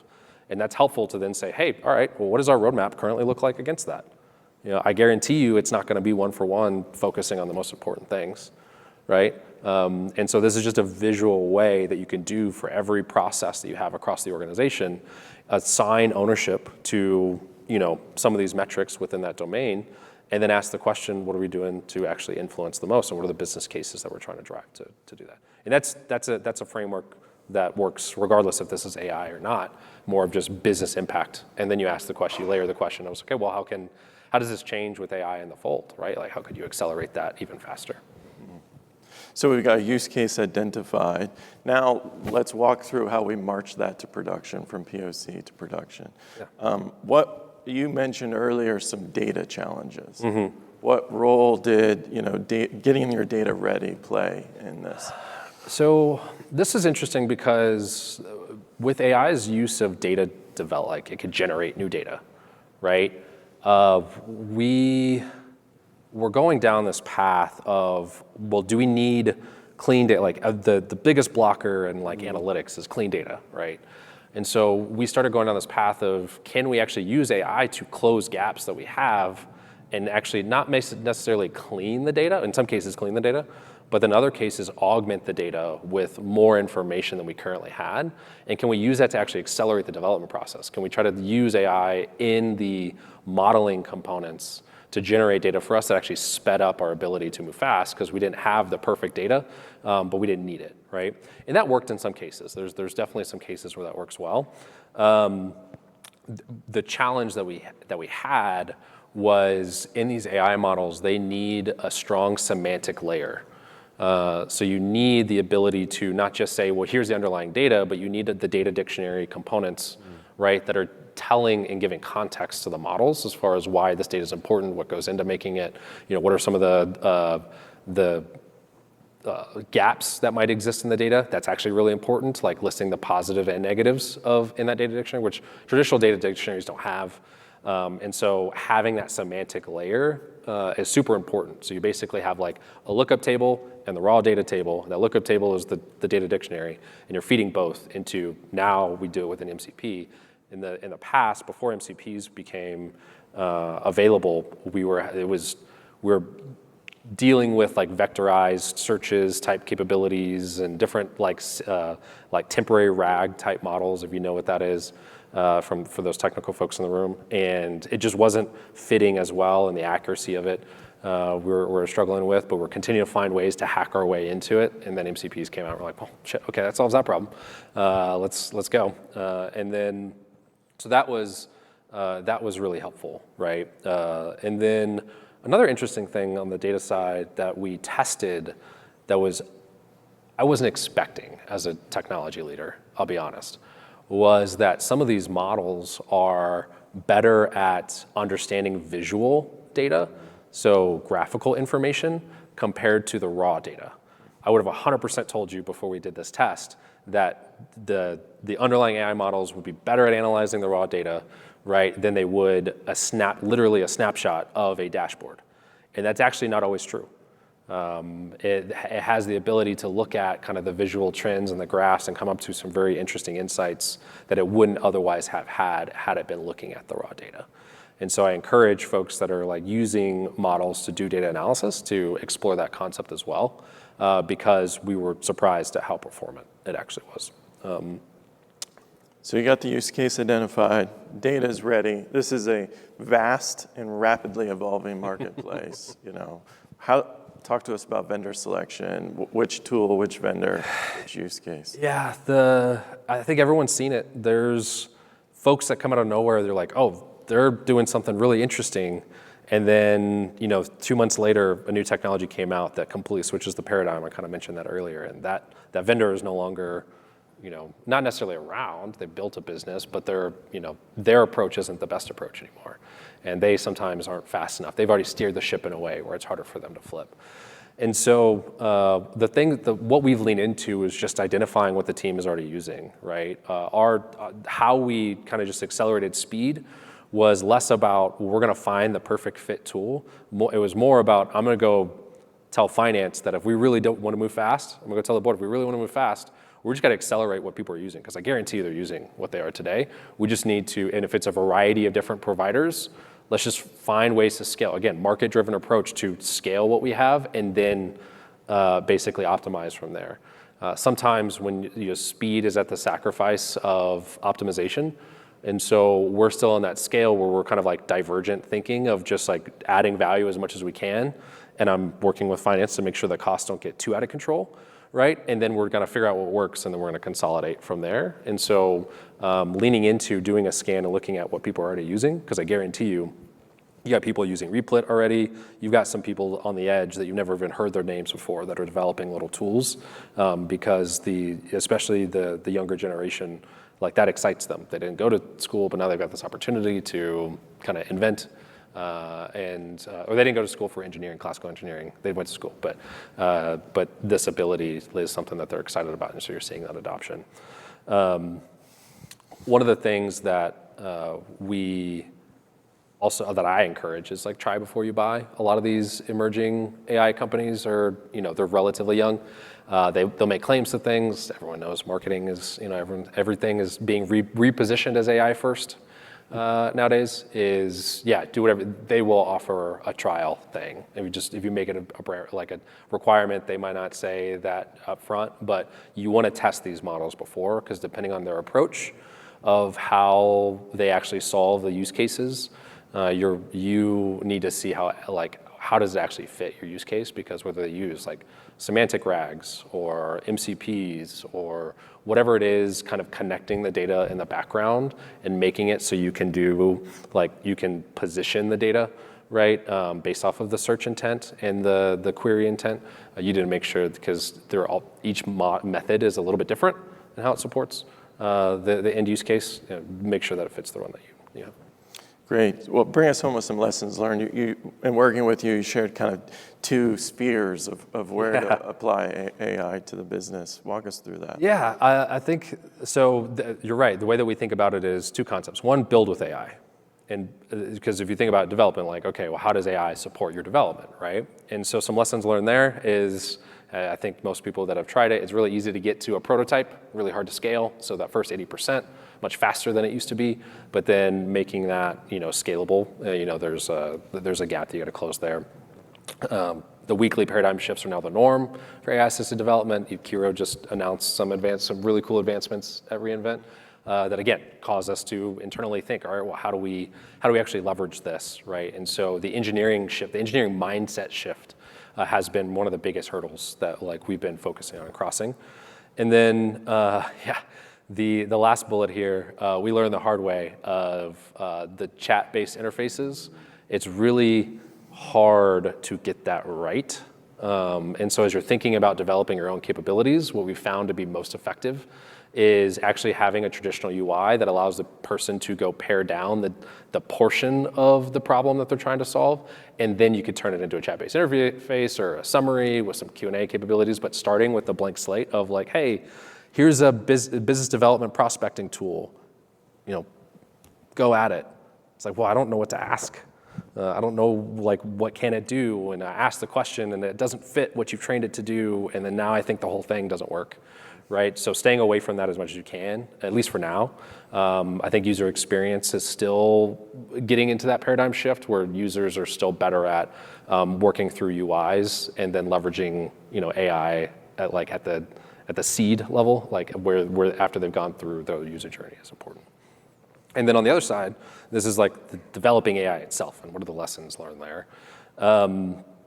And that's helpful to then say, hey, all right, well, what does our roadmap currently look like against that? I guarantee you it's not going to be one for one focusing on the most important things, right? And so this is just a visual way that you can do for every process that you have across the organization, assign ownership to some of these metrics within that domain, and then ask the question, what are we doing to actually influence the most, and what are the business cases that we're trying to drive to do that? And that's a framework that works regardless if this is AI or not, more of just business impact. And then you ask the question, you layer the question. I was okay, well, how does this change with AI in the fold, right? Like, how could you accelerate that even faster? So we've got a use case identified. Now let's walk through how we march that to production, from POC to production. Yeah. What you mentioned earlier, some data challenges. Mm-hmm. What role did getting your data ready play in this? So this is interesting because with AI's use of data develop, it could generate new data, right? We're going down this path of, well, do we need clean data? The biggest blocker in analytics is clean data, right? And so we started going down this path of, can we actually use AI to close gaps that we have and actually not necessarily clean the data, in some cases clean the data, but in other cases augment the data with more information than we currently had? And can we use that to actually accelerate the development process? Can we try to use AI in the modeling components to generate data for us that actually sped up our ability to move fast because we didn't have the perfect data, but we didn't need it, right? And that worked in some cases. There's definitely some cases where that works well. The challenge that we had was in these AI models, they need a strong semantic layer. So you need the ability to not just say, well, here's the underlying data, but you need the data dictionary components, right, that are telling and giving context to the models as far as why this data is important, what goes into making it, what are some of the gaps that might exist in the data. That's actually really important, like listing the positive and negatives in that data dictionary, which traditional data dictionaries don't have. And so having that semantic layer is super important. So you basically have a lookup table and the raw data table. That lookup table is the data dictionary, and you're feeding both into, now we do it with an MCP. In the past, before MCPs became available, we were dealing with vectorized searches type capabilities and different temporary RAG type models, if you know what that is, for those technical folks in the room. And it just wasn't fitting as well, and the accuracy of it we're struggling with, but we're continuing to find ways to hack our way into it. And then MCPs came out, we're like, oh shit, okay, that solves that problem. Let's go. And then so that was really helpful, right? And then another interesting thing on the data side that we tested that I wasn't expecting as a technology leader, I'll be honest, was that some of these models are better at understanding visual data, so graphical information, compared to the raw data. I would have 100% told you before we did this test that the underlying AI models would be better at analyzing the raw data, right, than they would literally a snapshot of a dashboard. And that's actually not always true. It has the ability to look at kind of the visual trends and the graphs and come up to some very interesting insights that it wouldn't otherwise have had it been looking at the raw data. And so I encourage folks that are using models to do data analysis to explore that concept as well, because we were surprised at how performant it actually was. So you got the use case identified, data is ready. This is a vast and rapidly evolving marketplace. Talk to us about vendor selection, which tool, which vendor, which use case. Yeah, I think everyone's seen it. There's folks that come out of nowhere, they're like, oh, they're doing something really interesting. And then, 2 months later, a new technology came out that completely switches the paradigm. I kind of mentioned that earlier. And that vendor is no longer, not necessarily around. They built a business, but their approach isn't the best approach anymore. And they sometimes aren't fast enough. They've already steered the ship in a way where it's harder for them to flip. And so what we've leaned into is just identifying what the team is already using, right? How we kind of just accelerated speed was less about we're going to find the perfect fit tool. It was more about I'm going to go tell finance that if we really don't want to move fast, I'm going to go tell the board if we really want to move fast, we're just going to accelerate what people are using, because I guarantee you they're using what they are today. We just need to, and if it's a variety of different providers, let's just find ways to scale. Again, market-driven approach to scale what we have and then basically optimize from there. Sometimes when speed is at the sacrifice of optimization, and so we're still on that scale where we're kind of like divergent thinking of just like adding value as much as we can, and I'm working with finance to make sure that costs don't get too out of control, right? And then we're gonna figure out what works, and then we're gonna consolidate from there. And so leaning into doing a scan and looking at what people are already using, because I guarantee you got people using Replit already. You've got some people on the edge that you've never even heard their names before that are developing little tools, because especially the younger generation, like that excites them. They didn't go to school, but now they've got this opportunity to kind of invent, or they didn't go to school for engineering, classical engineering. They went to school, but this ability is something that they're excited about, and so you're seeing that adoption. One of the things that that I encourage is like try before you buy. A lot of these emerging AI companies are, they're relatively young. They'll make claims to things. Everyone knows marketing is, everything is being repositioned as AI first nowadays. Do whatever. They will offer a trial thing. If you make it a requirement, they might not say that up front, but you want to test these models before, because depending on their approach of how they actually solve the use cases, you need to see how does it actually fit your use case, because whether they use like semantic rags or MCPs or whatever it is, kind of connecting the data in the background and making it so you can you can position the data, right, based off of the search intent and the query intent. You need to make sure, because each method is a little bit different in how it supports the end use case. Make sure that it fits the one that you have. Great. Well, bring us home with some lessons learned. You in working with you, you shared kind of two spheres of where to apply AI to the business. Walk us through that. Yeah, I think so. You're right. The way that we think about it is two concepts. One, build with AI. And because if you think about development, like, okay, well, how does AI support your development, right? And so some lessons learned there is, I think most people that have tried it, it's really easy to get to a prototype, really hard to scale. So that first 80%, much faster than it used to be, but then making that, scalable, there's a gap that you got to close there. The weekly paradigm shifts are now the norm for AI-assisted development. Kiro just announced some really cool advancements at reInvent that again cause us to internally think, all right, well, how do we actually leverage this, right? And so the engineering mindset shift has been one of the biggest hurdles that we've been focusing on crossing. And then the last bullet here, we learned the hard way of the chat-based interfaces. It's really hard to get that right. And so as you're thinking about developing your own capabilities, what we found to be most effective is actually having a traditional UI that allows the person to go pare down the portion of the problem that they're trying to solve, and then you could turn it into a chat-based interface or a summary with some Q&A capabilities, but starting with a blank slate of like, hey, here's a business development prospecting tool, go at it. It's like, well, I don't know what to ask. I don't know, what can it do? And I ask the question and it doesn't fit what you've trained it to do. And then now I think the whole thing doesn't work, right? So staying away from that as much as you can, at least for now. I think user experience is still getting into that paradigm shift where users are still better at working through UIs and then leveraging, AI at the seed level, where after they've gone through the user journey is important. And then on the other side, this is like the developing AI itself, and what are the lessons learned there?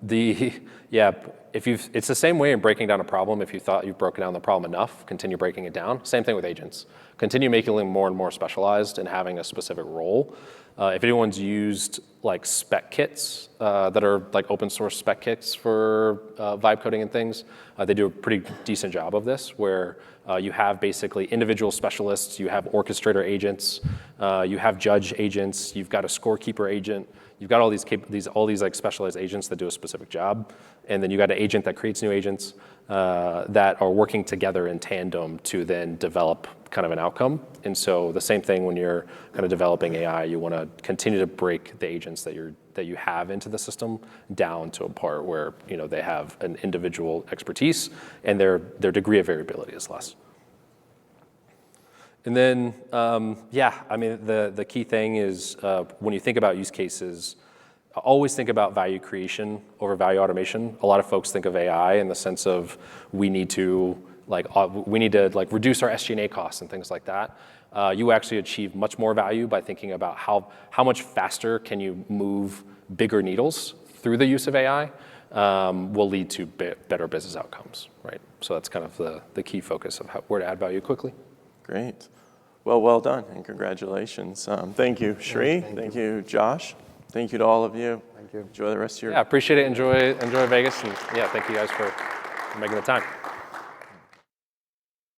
It's the same way in breaking down a problem. If you thought you've broken down the problem enough, continue breaking it down. Same thing with agents. Continue making them more and more specialized and having a specific role. If anyone's used spec kits that are open source spec kits for vibe coding and things, they do a pretty decent job of this, where you have basically individual specialists, you have orchestrator agents, you have judge agents, you've got a scorekeeper agent, you've got all these like specialized agents that do a specific job, and then you got an agent that creates new agents that are working together in tandem to then develop kind of an outcome. And so the same thing when you're kind of developing AI, you want to continue to break the agents that you have into the system down to a part where they have an individual expertise and their degree of variability is less. And then, I mean, the key thing is when you think about use cases, always think about value creation over value automation. A lot of folks think of AI in the sense of we need to reduce our SG&A costs and things like that. You actually achieve much more value by thinking about how much faster can you move bigger needles through the use of AI will lead to better business outcomes, right? So that's kind of the key focus of where to add value quickly. Great. Well done, and congratulations. Thank you, Sri. Thank you, Josh. Thank you to all of you. Thank you. Enjoy the rest of your Yeah, appreciate it. Enjoy Vegas, and yeah, thank you guys for making the time.